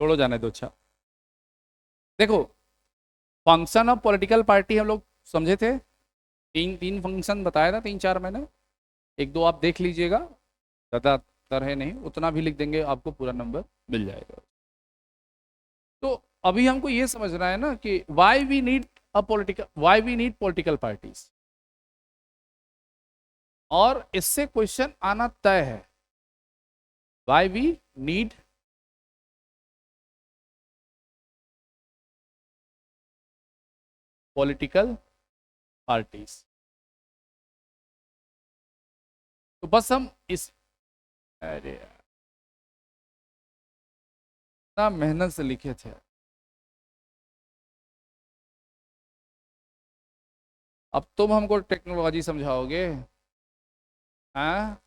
छोड़ो, जाने दो। अच्छा देखो, फंक्शन ऑफ पॉलिटिकल पार्टी हम लोग समझे थे। तीन तीन फंक्शन बताया था, तीन चार मैंने। एक दो आप देख लीजिएगा, ज़्यादातर है नहीं, उतना भी लिख देंगे आपको पूरा नंबर मिल जाएगा। तो अभी हमको ये समझना है ना कि why we need political parties, और इससे क्वेश्चन आना तय है। Why we need political parties. तो बस हम इस, अरे यार, इतना मेहनत से लिखे थे। अब तुम हमको टेक्नोलॉजी समझाओगे? हाँ,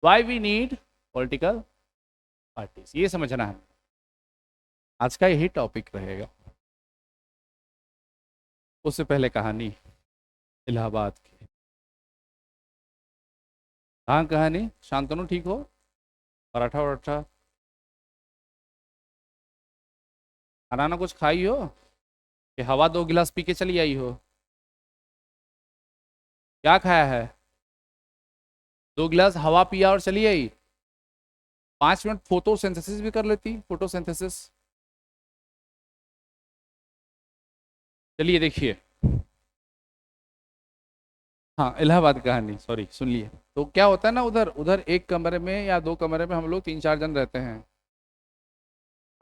why we need political parties, ये समझना है। आज का यही टॉपिक रहेगा। उससे पहले कहानी इलाहाबाद की। हाँ, कहानी। शांतनु ठीक हो? पराठा वराठा खाना ना कुछ खाई हो कि हवा दो गिलास पी के चली आई हो? क्या खाया है? दो गिलास हवा पिया और चली आई। 5 मिनट फोटोसिंथेसिस भी कर लेती, फोटोसिंथेसिस। चलिए देखिए। हाँ, इलाहाबाद की कहानी, सॉरी, सुन लिए। तो क्या होता है ना, उधर उधर एक कमरे में या दो कमरे में हम लोग तीन चार जन रहते हैं।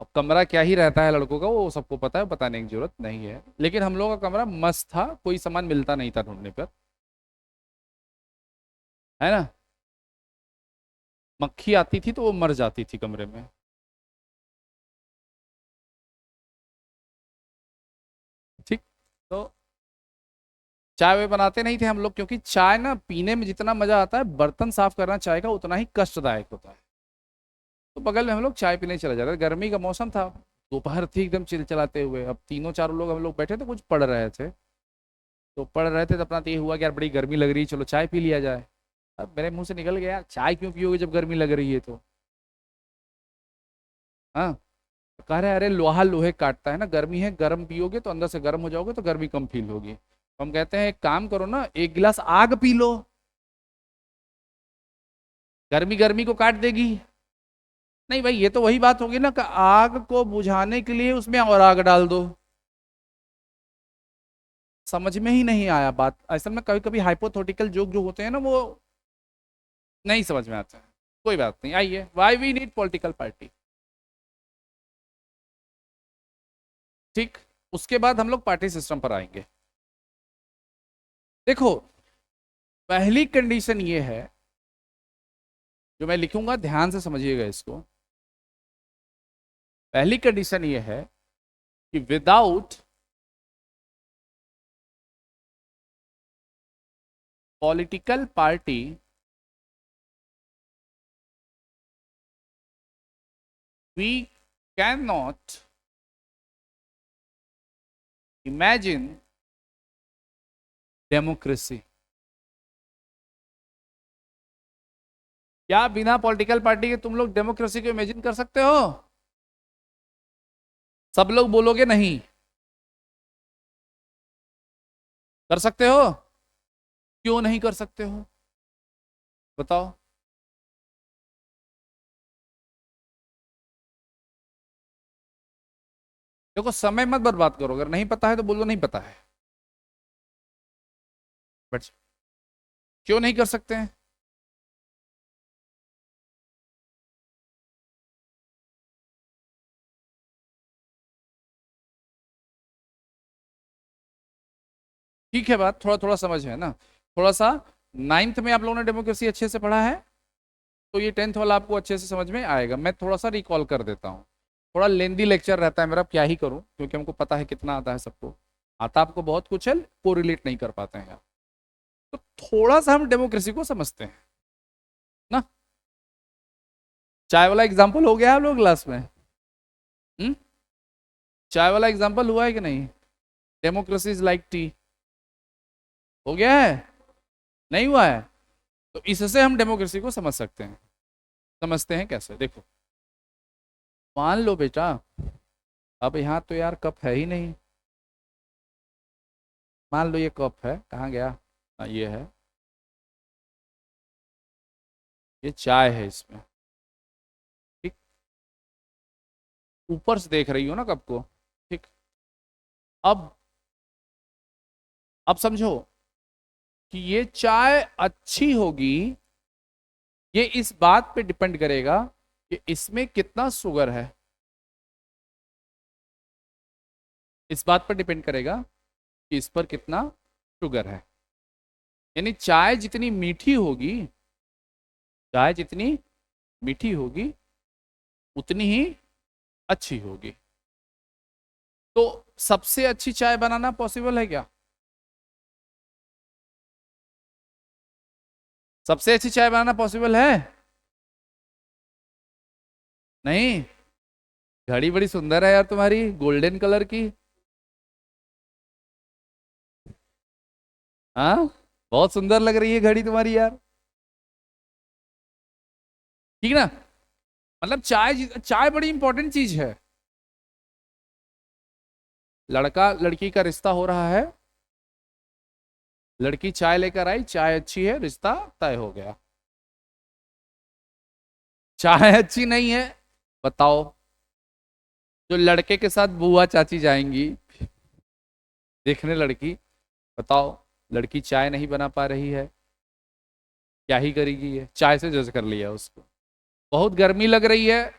अब कमरा क्या ही रहता है लड़कों का, वो सबको पता है, बताने की जरूरत नहीं है। लेकिन हम लोगों का कमरा मस्त था, कोई सामान मिलता नहीं था ढूंढने पर, है ना। मक्खी आती थी तो वो मर जाती थी कमरे में। ठीक। तो चाय वे बनाते नहीं थे हम लोग, क्योंकि चाय ना पीने में जितना मजा आता है, बर्तन साफ करना चाय का उतना ही कष्टदायक होता है। तो बगल में हम लोग चाय पीने चले जाते, गर्मी का मौसम था, दोपहर थी, एकदम चिल चलाते हुए। अब तीनों चारों लोग हम लोग बैठे थे, कुछ पढ़ रहे थे। तो पढ़ रहे थे तो अपना तो ये हुआ कि यार बड़ी गर्मी लग रही है, चलो चाय पी लिया जाए। अब मेरे मुंह से निकल गया, यार चाय क्यों पियोगे जब गर्मी लग रही है तो। हाँ। तो कह रहे अरे लोहा लोहे काटता है ना, गर्मी है, गर्म पियोगे तो अंदर से गर्म हो जाओगे तो गर्मी कम फील होगी। तो हम कहते हैं एक काम करो ना, एक गिलास आग पी लो, गर्मी गर्मी को काट देगी। नहीं भाई, ये तो वही बात होगी ना कि आग को बुझाने के लिए उसमें और आग डाल दो। समझ में ही नहीं आया बात। असल में कभी कभी हाइपोथेटिकल जोक जो होते हैं ना, वो नहीं समझ में आते हैं। कोई बात नहीं, आइए, why we need political party. ठीक। उसके बाद हम लोग पार्टी सिस्टम पर आएंगे। देखो, पहली कंडीशन ये है, जो मैं लिखूंगा ध्यान से समझिएगा इसको। पहली कंडीशन ये है कि without political party we can not imagine democracy. क्या बिना पॉलिटिकल पार्टी के तुम लोग डेमोक्रेसी को इमेजिन कर सकते हो? सब लोग बोलोगे नहीं। कर सकते हो? क्यों नहीं कर सकते हो? बताओ। देखो, समय मत बर्बाद करो, अगर नहीं पता है तो बोलो नहीं पता है। बट क्यों नहीं कर सकते हैं? ठीक है, बात थोड़ा थोड़ा समझ है ना, थोड़ा सा। नाइन्थ में आप लोगों ने डेमोक्रेसी अच्छे से पढ़ा है, तो ये टेंथ वाला आपको अच्छे से समझ में आएगा। मैं थोड़ा सा रिकॉल कर देता हूँ। थोड़ा लेंदी लेक्चर रहता है मेरा, क्या ही करूँ, क्योंकि हमको पता है कितना आता है सबको। आता आपको बहुत कुछ है, को रिलेट नहीं कर पाते हैं आप। तो थोड़ा सा हम डेमोक्रेसी को समझते हैं ना। चाय वाला एग्जाम्पल हो गया आप लोग क्लास में? हम्म? चाय वाला एग्जाम्पल हुआ है कि नहीं? डेमोक्रेसी इज लाइक टी, हो गया है? नहीं हुआ है? तो इससे हम डेमोक्रेसी को समझ सकते हैं। समझते हैं कैसे, देखो। मान लो बेटा, अब यहाँ तो यार कप है ही नहीं। मान लो ये कप है, कहाँ गया? ये है, ये चाय है इसमें। ठीक, ऊपर से देख रही हो ना कप को। ठीक, अब समझो कि ये चाय अच्छी होगी, ये इस बात पे डिपेंड करेगा कि इसमें कितना शुगर है। इस बात पर डिपेंड करेगा कि इस पर कितना शुगर है। यानी चाय जितनी मीठी होगी, चाय जितनी मीठी होगी उतनी ही अच्छी होगी। तो सबसे अच्छी चाय बनाना पॉसिबल है क्या? सबसे अच्छी चाय बनाना पॉसिबल है? नहीं। घड़ी बड़ी सुंदर है यार तुम्हारी, गोल्डन कलर की। हाँ, बहुत सुंदर लग रही है घड़ी तुम्हारी यार। ठीक ना? मतलब चाय, चाय बड़ी इंपॉर्टेंट चीज है। लड़का लड़की का रिश्ता हो रहा है, लड़की चाय लेकर आई, चाय अच्छी है, रिश्ता तय हो गया। चाय अच्छी नहीं है, बताओ। जो लड़के के साथ बुआ चाची जाएंगी देखने लड़की, बताओ, लड़की चाय नहीं बना पा रही है, क्या ही करेगी? ये चाय से जज कर लिया उसको। बहुत गर्मी लग रही है,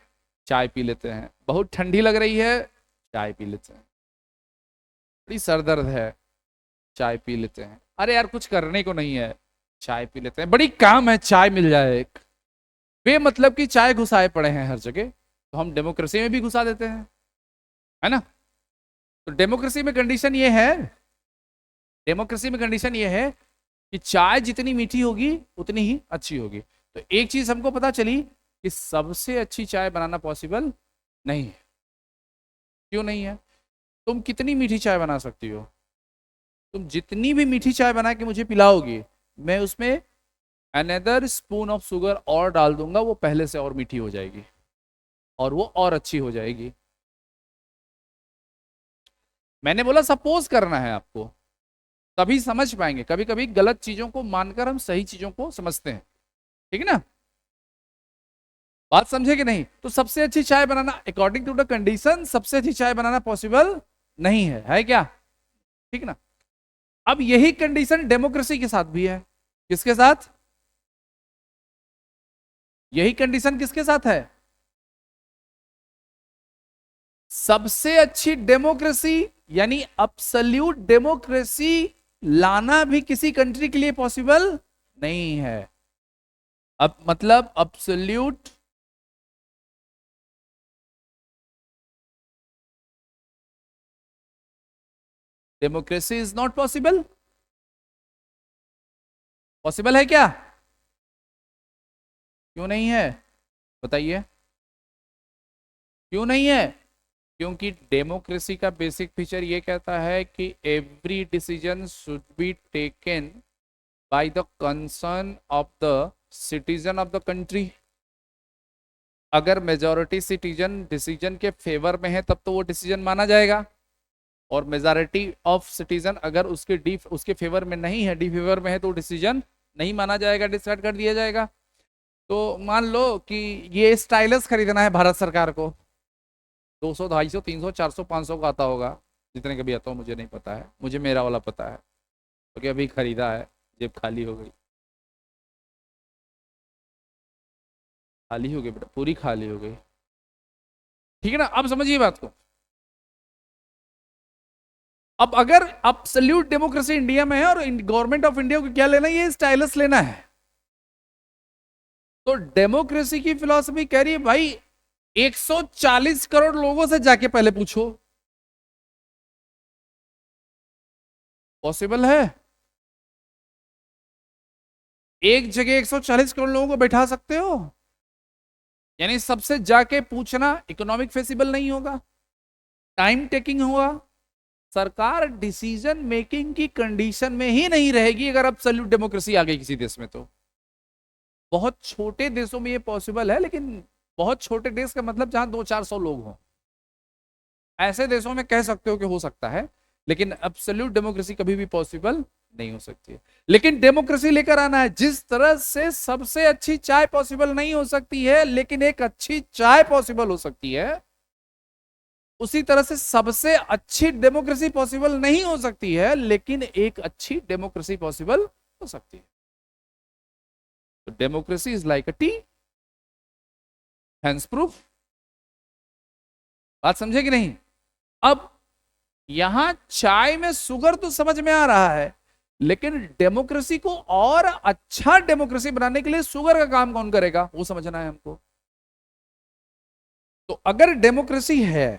चाय पी लेते हैं। बहुत ठंडी लग रही है, चाय पी लेते हैं। बड़ी सरदर्द है, चाय पी लेते हैं। अरे यार कुछ करने को नहीं है, चाय पी लेते हैं। बड़ी काम है, चाय मिल जाए एक। बेमतलब की चाय घुसाए पड़े हैं हर जगह, तो हम डेमोक्रेसी में भी घुसा देते हैं, है ना? तो डेमोक्रेसी में कंडीशन ये है, डेमोक्रेसी में कंडीशन ये है कि चाय जितनी मीठी होगी उतनी ही अच्छी होगी। तो एक चीज हमको पता चली कि सबसे अच्छी चाय बनाना पॉसिबल नहीं है। क्यों नहीं है? तुम कितनी मीठी चाय बना सकती हो? तुम जितनी भी मीठी चाय बना के मुझे पिलाओगी, मैं उसमें अनदर स्पून ऑफ शुगर और डाल दूंगा, वो पहले से और मीठी हो जाएगी और वो और अच्छी हो जाएगी। मैंने बोला सपोज करना है आपको, तभी समझ पाएंगे। कभी कभी गलत चीजों को मानकर हम सही चीजों को समझते हैं। ठीक है ना? बात समझे कि नहीं? तो सबसे अच्छी चाय बनाना अकॉर्डिंग टू द कंडीशन, सबसे अच्छी चाय बनाना पॉसिबल नहीं है क्या? ठीक ना? अब यही कंडीशन डेमोक्रेसी के साथ भी है। किसके साथ? यही कंडीशन किसके साथ है? सबसे अच्छी डेमोक्रेसी यानी अब्सोल्यूट डेमोक्रेसी लाना भी किसी कंट्री के लिए पॉसिबल नहीं है। अब मतलब absolute democracy is not possible. Possible है क्या? क्यों नहीं है? बताइए, क्यों नहीं है? क्योंकि डेमोक्रेसी का बेसिक फीचर ये कहता है कि every decision should be taken by the concern of the citizen of the country. अगर मेजॉरिटी सिटीजन डिसीजन के फेवर में है तब तो वो डिसीजन माना जाएगा, और मेजॉरिटी ऑफ सिटीजन अगर उसके फेवर में नहीं है, डी फेवर में है, तो डिसीजन नहीं माना जाएगा, डिसाइड कर दिया जाएगा। तो मान लो कि ये स्टाइलस खरीदना है भारत सरकार को, 200 250 300 400 500 का आता होगा, जितने का भी आता हो मुझे नहीं पता है, मुझे मेरा वाला पता है क्योंकि अभी खरीदा है, जेब खाली हो गई। खाली हो गई बेटा, पूरी खाली हो गई। ठीक है ना? अब समझिए बात को। अब अगर अब्सोल्यूट डेमोक्रेसी इंडिया में है और गवर्नमेंट ऑफ इंडिया को क्या लेना है? ये स्टाइलस लेना है। तो डेमोक्रेसी की फिलॉसफी कह रही है भाई 140 करोड़ लोगों से जाके पहले पूछो, पॉसिबल है? एक जगह 140 करोड़ लोगों को बैठा सकते हो? यानी सबसे जाके पूछना इकोनॉमिक फेसिबल नहीं होगा, टाइम टेकिंग होगा, सरकार डिसीजन मेकिंग की कंडीशन में ही नहीं रहेगी अगर एब्सोल्यूट डेमोक्रेसी आ गई किसी देश में। तो बहुत छोटे देशों में ये पॉसिबल है, लेकिन बहुत छोटे देश का मतलब जहां 200-400 लोग हों, ऐसे देशों में कह सकते हो कि हो सकता है, लेकिन एब्सोल्यूट डेमोक्रेसी कभी भी पॉसिबल नहीं हो सकती है। लेकिन डेमोक्रेसी लेकर आना है, जिस तरह से सबसे अच्छी चाय पॉसिबल नहीं हो सकती है लेकिन एक अच्छी चाय पॉसिबल हो सकती है, उसी तरह से सबसे अच्छी डेमोक्रेसी पॉसिबल नहीं हो सकती है लेकिन एक अच्छी डेमोक्रेसी पॉसिबल हो सकती है। तो democracy is like a T, hands proof. बात समझे कि नहीं? अब यहां चाय में शुगर तो समझ में आ रहा है, लेकिन डेमोक्रेसी को और अच्छा डेमोक्रेसी बनाने के लिए शुगर का काम कौन करेगा वो समझना है हमको। तो अगर डेमोक्रेसी है,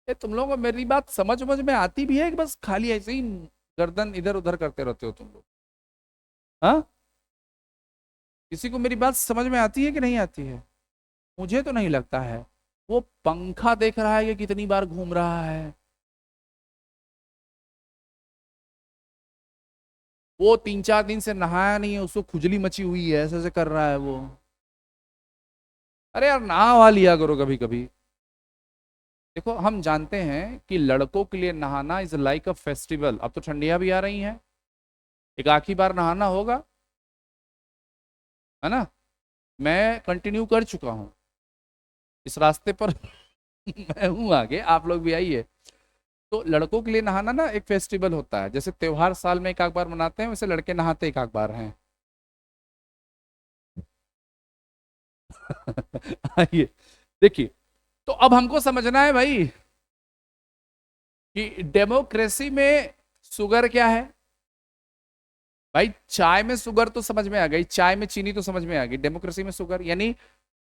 ये तुम लोगों को मेरी बात समझ में आती भी है कि बस खाली ऐसे ही गर्दन इधर उधर करते रहते हो तुम लोग? हाँ, किसी को मेरी बात समझ में आती है कि नहीं आती है? मुझे तो नहीं लगता है। वो पंखा देख रहा है कि कितनी बार घूम रहा है, वो 3-4 दिन से नहाया नहीं है, उसको खुजली मची हुई है, ऐसे ऐसे कर रहा है वो। अरे यार नहा लिया करो कभी कभी। देखो हम जानते हैं कि लड़कों के लिए नहाना इज लाइक अ फेस्टिवल। अब तो ठंडियां भी आ रही हैं, एक आखिरी बार नहाना होगा, है ना? मैं कंटिन्यू कर चुका हूं इस रास्ते पर मैं हूं आगे, आप लोग भी आइए। तो लड़कों के लिए नहाना ना एक फेस्टिवल होता है, जैसे त्योहार साल में एक आध बार मनाते हैं, वैसे लड़के नहाते एक आध बार हैं। आइए देखिए, तो अब हमको समझना है भाई कि डेमोक्रेसी में शुगर क्या है। भाई चाय में शुगर तो समझ में आ गई, चाय में चीनी तो समझ में आ गई, डेमोक्रेसी में शुगर यानी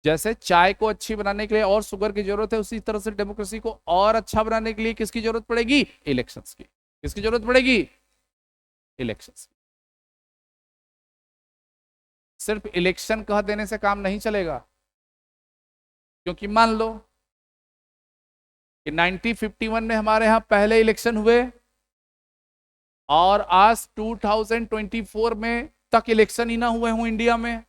जैसे चाय को अच्छी बनाने के लिए और शुगर की जरूरत है, उसी तरह से डेमोक्रेसी को और अच्छा बनाने के लिए किसकी जरूरत पड़ेगी? इलेक्शंस की। किसकी जरूरत पड़ेगी? इलेक्शंस की। सिर्फ इलेक्शन कह देने से काम नहीं चलेगा, क्योंकि मान लो कि 1951 में हमारे यहाँ पहले इलेक्शन हुए और आज 2024 में तक इलेक्शन ही ना हुए हों इंडिया में,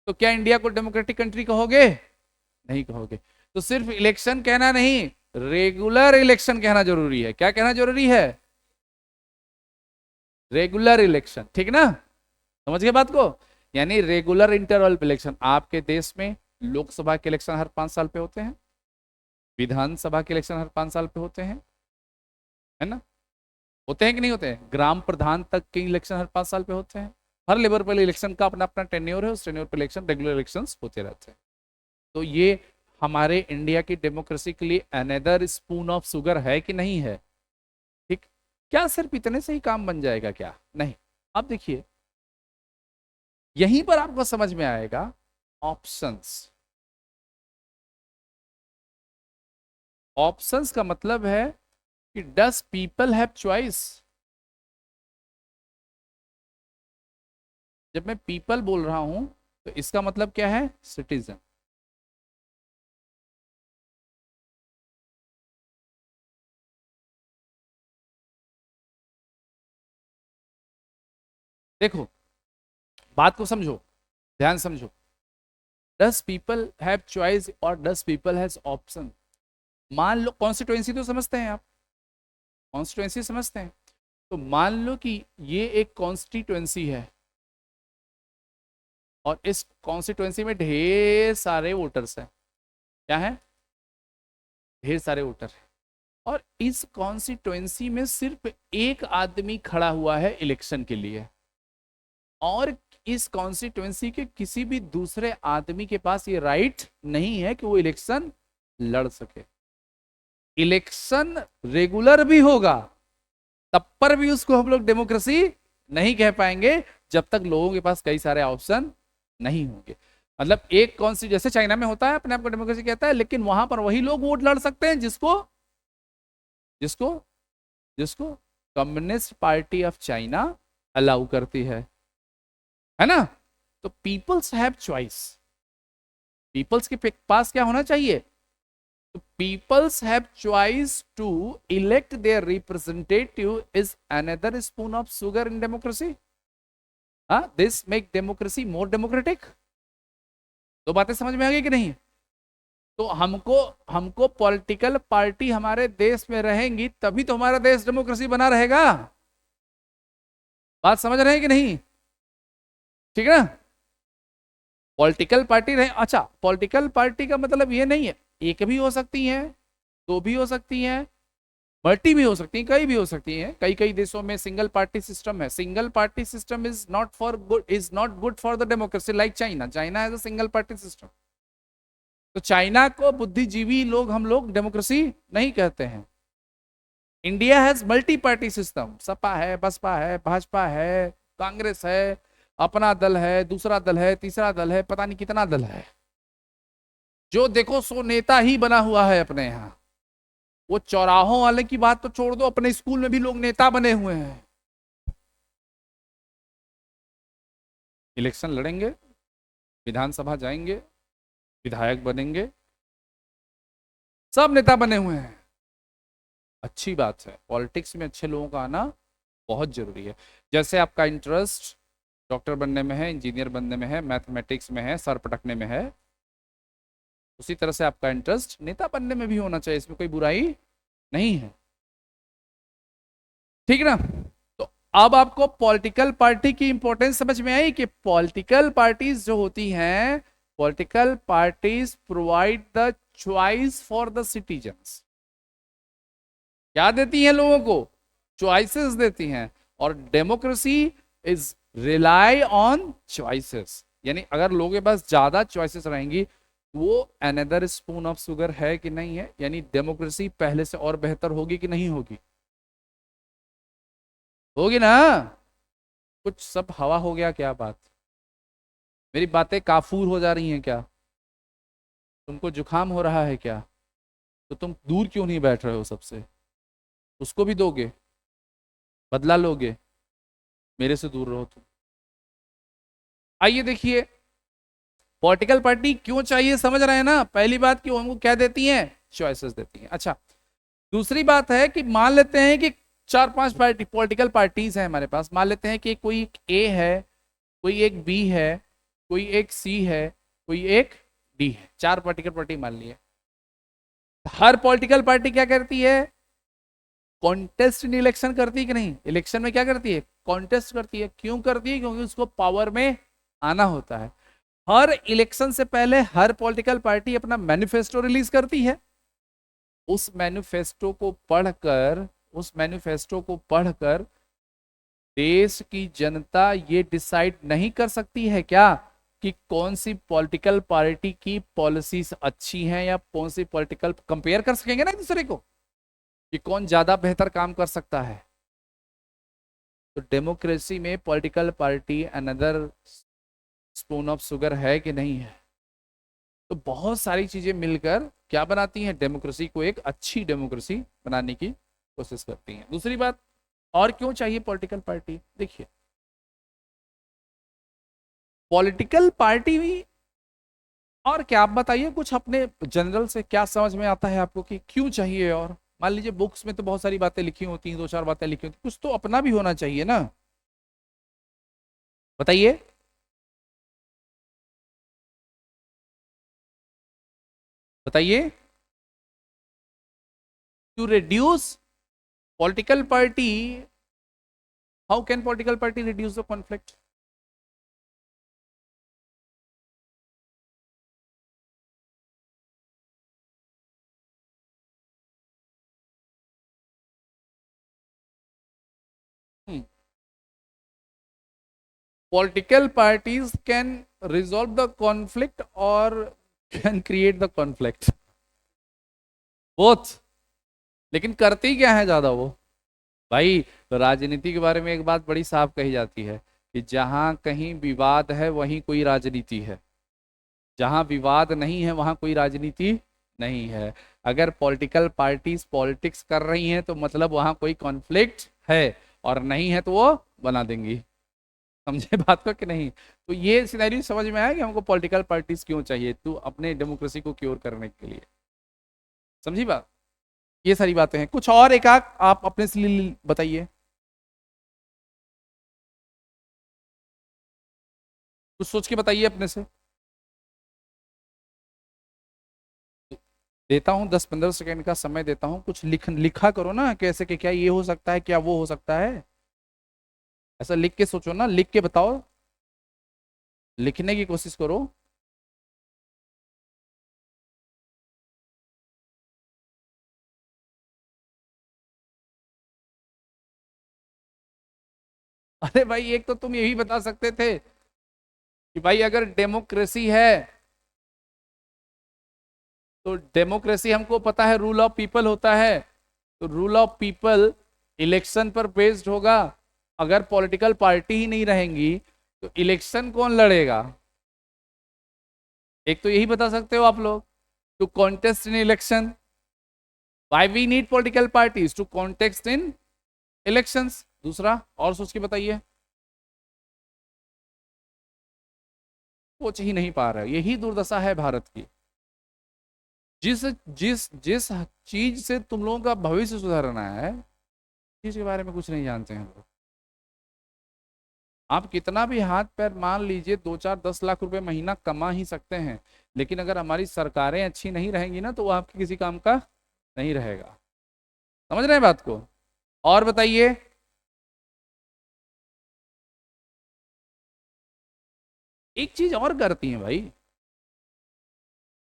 तो क्या इंडिया को डेमोक्रेटिक कंट्री कहोगे? नहीं कहोगे। तो सिर्फ इलेक्शन कहना नहीं, रेगुलर इलेक्शन कहना जरूरी है। क्या कहना जरूरी है? रेगुलर इलेक्शन, ठीक ना? समझ गए बात को? यानी रेगुलर इंटरवल इलेक्शन। आपके देश में लोकसभा के इलेक्शन हर 5 साल पे होते हैं, विधानसभा के इलेक्शन हर 5 साल पे होते हैं, है ना? होते हैं कि नहीं होते हैं? ग्राम प्रधान तक के इलेक्शन हर 5 साल पे होते हैं। हर लेवल पर इलेक्शन का अपना अपना टेन्योर है, उस टेन्योर पर इलेक्शन, रेगुलर इलेक्शन होते रहते हैं। तो ये हमारे इंडिया की डेमोक्रेसी के लिए अनदर स्पून ऑफ शुगर है कि नहीं है? ठीक। क्या सिर्फ इतने से ही काम बन जाएगा? क्या नहीं। अब देखिए, यहीं पर आपको समझ में आएगा ऑप्शंस। ऑप्शंस का मतलब है कि डस पीपल हैव चॉइस। जब मैं पीपल बोल रहा हूं तो इसका मतलब क्या है? सिटीजन। देखो बात को समझो, ध्यान समझो। डस पीपल हैव चॉइस और डस पीपल हैज ऑप्शन। मान लो कॉन्स्टिट्युएंसी तो समझते हैं आप, कॉन्स्टिट्युएंसी समझते हैं। तो मान लो कि ये एक कॉन्स्टिट्युएंसी है और इस कॉन्स्टिट्युएंसी में ढेर सारे वोटर्स हैं। क्या है? ढेर सारे वोटर हैं। और इस कॉन्स्टिट्युएंसी में सिर्फ एक आदमी खड़ा हुआ है इलेक्शन के लिए, और इस कॉन्स्टिट्युएंसी के किसी भी दूसरे आदमी के पास ये राइट नहीं है कि वो इलेक्शन लड़ सके। इलेक्शन रेगुलर भी होगा तब पर भी उसको हम लोग डेमोक्रेसी नहीं कह पाएंगे जब तक लोगों के पास कई सारे ऑप्शन नहीं होंगे। मतलब एक कौन सी, जैसे चाइना में होता है अपने आप को डेमोक्रेसी कहता है, लेकिन वहां पर वही लोग वोट लड़ सकते हैं जिसको जिसको जिसको communist party of China allow करती है ना? तो पीपल्स हैव चॉइस। पीपल्स के पास क्या होना चाहिए? तो peoples have choice to elect their representative is another spoon of sugar in democracy. हाँ, this make democracy more democratic. दो बातें समझ में आ गई कि नहीं? तो हमको हमको पॉलिटिकल पार्टी हमारे देश में रहेंगी तभी तो हमारा देश डेमोक्रेसी बना रहेगा। बात समझ रहे हैं कि नहीं? ठीक है ना? पॉलिटिकल पार्टी रहे। अच्छा, पॉलिटिकल पार्टी का मतलब ये नहीं है एक भी हो सकती है, दो भी हो सकती है, मल्टी भी हो सकती है, कई भी हो सकती है। कई कई देशों में सिंगल पार्टी सिस्टम है। Single party system is not good for the democracy, like China. China has a single party system. तो चाइना को बुद्धिजीवी लोग हम लोग डेमोक्रेसी नहीं कहते हैं। India has multi party system. Sapa है, बसपा है, भाजपा है, कांग्रेस है, अपना दल है, दूसरा दल है, तीसरा दल है, पता नहीं कितना दल है। जो देखो सो नेता ही बना हुआ है अपने यहाँ। वो चौराहों वाले की बात तो छोड़ दो, अपने स्कूल में भी लोग नेता बने हुए हैं। इलेक्शन लड़ेंगे, विधानसभा जाएंगे, विधायक बनेंगे, सब नेता बने हुए हैं। अच्छी बात है, पॉलिटिक्स में अच्छे लोगों का आना बहुत जरूरी है। जैसे आपका इंटरेस्ट डॉक्टर बनने में है, इंजीनियर बनने में है, मैथमेटिक्स में है, सर पटकने में है, उसी तरह से आपका इंटरेस्ट नेता बनने में भी होना चाहिए। इसमें कोई बुराई नहीं है। ठीक है ना? तो अब आपको पॉलिटिकल पार्टी की इंपॉर्टेंस समझ में आई कि पॉलिटिकल पार्टीज जो होती हैं, political parties provide the choice for the citizens. क्या देती हैं लोगों को? चॉइसेस देती हैं। और democracy is rely on choices. यानी अगर लोगों के पास ज्यादा चॉइसेस रहेंगी, वो अनदर स्पून ऑफ शुगर है कि नहीं है, यानी डेमोक्रेसी पहले से और बेहतर होगी कि नहीं होगी? होगी ना? कुछ सब हवा हो गया क्या? बात, मेरी बातें काफूर हो जा रही हैं क्या? तुमको जुकाम हो रहा है क्या? तो तुम दूर क्यों नहीं बैठ रहे हो सबसे? उसको भी दोगे, बदला लोगे, मेरे से दूर रहो तुम। आइए देखिए, पॉलिटिकल पार्टी क्यों चाहिए, समझ रहे हैं ना? पहली बात कि वो हमको क्या देती हैं? चॉइसेस देती हैं। अच्छा, दूसरी बात है कि मान लेते हैं कि चार पांच पार्टी पॉलिटिकल पार्टीज हैं हमारे पास। मान लेते हैं कि कोई एक ए है, कोई एक बी है, कोई एक सी है, कोई एक डी है। चार पॉलिटिकल पार्टी मान लिए। हर पॉलिटिकल पार्टी क्या करती है? कॉन्टेस्ट इन इलेक्शन करती है कि नहीं? इलेक्शन में क्या करती है? कॉन्टेस्ट करती है। क्यों करती है? क्योंकि उसको पावर में आना होता है। हर इलेक्शन से पहले हर पॉलिटिकल पार्टी अपना मैनिफेस्टो रिलीज करती है। उस मैनिफेस्टो को पढ़कर देश की जनता ये डिसाइड नहीं कर सकती है क्या कि कौन सी पॉलिटिकल पार्टी की पॉलिसीज अच्छी हैं, या कौन सी पॉलिटिकल, कंपेयर कर सकेंगे ना एक दूसरे को कि कौन ज्यादा बेहतर काम कर सकता है? तो डेमोक्रेसी में political party another spoon of sugar है कि नहीं है? तो बहुत सारी चीजें मिलकर क्या बनाती हैं? डेमोक्रेसी को एक अच्छी डेमोक्रेसी बनाने की कोशिश करती हैं। दूसरी बात, और क्यों चाहिए पॉलिटिकल पार्टी? देखिए, पॉलिटिकल पार्टी भी, और क्या आप बताइए कुछ अपने जनरल से क्या समझ में आता है आपको कि क्यों चाहिए? और मान लीजिए बुक्स में तो बहुत सारी बातें लिखी होती हैं, दो चार बातें लिखी होती हैं, कुछ तो अपना भी होना चाहिए ना? बताइए। बताइए। To reduce political party, how can political party reduce the conflict? Political parties can resolve the conflict or can create the conflict, both। लेकिन करती क्या है ज्यादा वो? भाई, तो राजनीति के बारे में एक बात बड़ी साफ कही जाती है कि जहां कहीं विवाद है वहीं कोई राजनीति है, जहां विवाद नहीं है वहां कोई राजनीति नहीं है। अगर पॉलिटिकल पार्टीज पॉलिटिक्स कर रही हैं तो मतलब वहां कोई कॉन्फ्लिक्ट है, और नहीं है तो वो बना देंगी। समझे बात को कि नहीं? तो ये सिनेरियो समझ में आया कि हमको पॉलिटिकल पार्टीज क्यों चाहिए, तो अपने डेमोक्रेसी को क्योर करने के लिए। समझी बात? ये सारी बातें हैं, कुछ और एक आध आप अपने से बताइए, कुछ सोच के बताइए अपने से। देता हूँ 10-15 सेकंड का समय देता हूँ, कुछ लिखा करो ना, कैसे कि क्या ये हो सकता है, क्या वो हो सकता है, ऐसा लिख के सोचो ना, लिख के बताओ, लिखने की कोशिश करो। अरे भाई एक तो तुम यही बता सकते थे कि भाई अगर डेमोक्रेसी है तो डेमोक्रेसी हमको पता है रूल ऑफ पीपल होता है, तो रूल ऑफ पीपल इलेक्शन पर बेस्ड होगा। अगर पॉलिटिकल पार्टी ही नहीं रहेंगी तो इलेक्शन कौन लड़ेगा? एक तो यही बता सकते हो आप लोग, to contest in election, why we need political parties to contest in elections. दूसरा और सोच के बताइए, सोच ही नहीं पा रहे, यही दुर्दशा है भारत की। जिस जिस जिस चीज से तुम लोगों का भविष्य सुधारना है, चीज के बारे में कुछ नहीं जानते हैं लोग। आप कितना भी हाथ पैर मान लीजिए, 2-4-10 लाख रुपए महीना कमा ही सकते हैं, लेकिन अगर हमारी सरकारें अच्छी नहीं रहेंगी ना तो वो आपके किसी काम का नहीं रहेगा। समझ रहे हैं बात को? और बताइए। एक चीज और करती हैं भाई,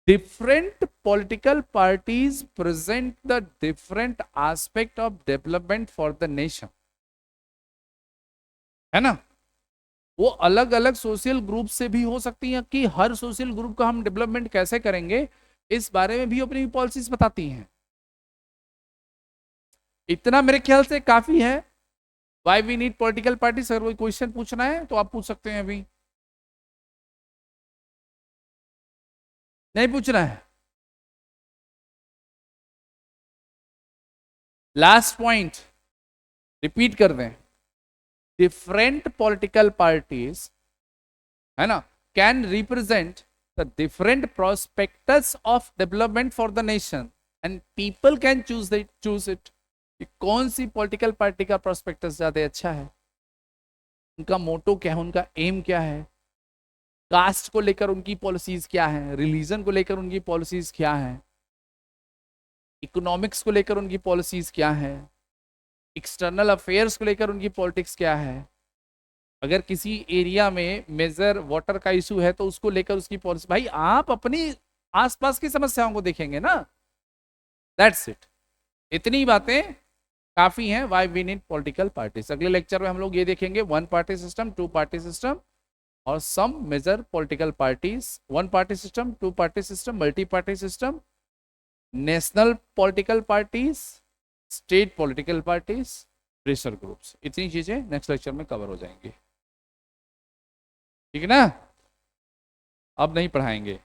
different political parties present the different aspect of development for the nation, है ना? वो अलग अलग सोशल ग्रुप से भी हो सकती हैं कि हर सोशल ग्रुप का हम डेवलपमेंट कैसे करेंगे, इस बारे में भी अपनी पॉलिसीज बताती हैं। इतना मेरे ख्याल से काफी है। Why we need political party, अगर कोई क्वेश्चन पूछना है तो आप पूछ सकते हैं अभी। नहीं पूछना है? लास्ट पॉइंट रिपीट कर दें, डिफरेंट पॉलिटिकल पार्टीज, है ना, can represent the different prospectus of development for the nation and people can choose it कि कौन सी पॉलिटिकल पार्टी का प्रोस्पेक्टस ज्यादा अच्छा है, उनका मोटो क्या है, उनका एम क्या है, कास्ट को लेकर उनकी पॉलिसीज क्या है, रिलीजन को लेकर उनकी पॉलिसीज क्या है, इकोनॉमिक्स को लेकर उनकी पॉलिसीज क्या है, एक्सटर्नल अफेयर्स को लेकर उनकी पॉलिटिक्स क्या है। अगर किसी एरिया में मेजर वाटर का इशू है तो उसको लेकर उसकी पॉलिसी, भाई आप अपनी आसपास की समस्याओं को देखेंगे ना। दैट्स इट, इतनी बातें काफी हैं why we need political parties. अगले लेक्चर में हम लोग ये देखेंगे one party system, two party system और some major political parties, one party system, two party system, multi party system, national political parties, state political parties, pressure groups. इतनी चीजें next lecture में कवर हो जाएंगी, ठीक है ना? अब नहीं पढ़ाएंगे।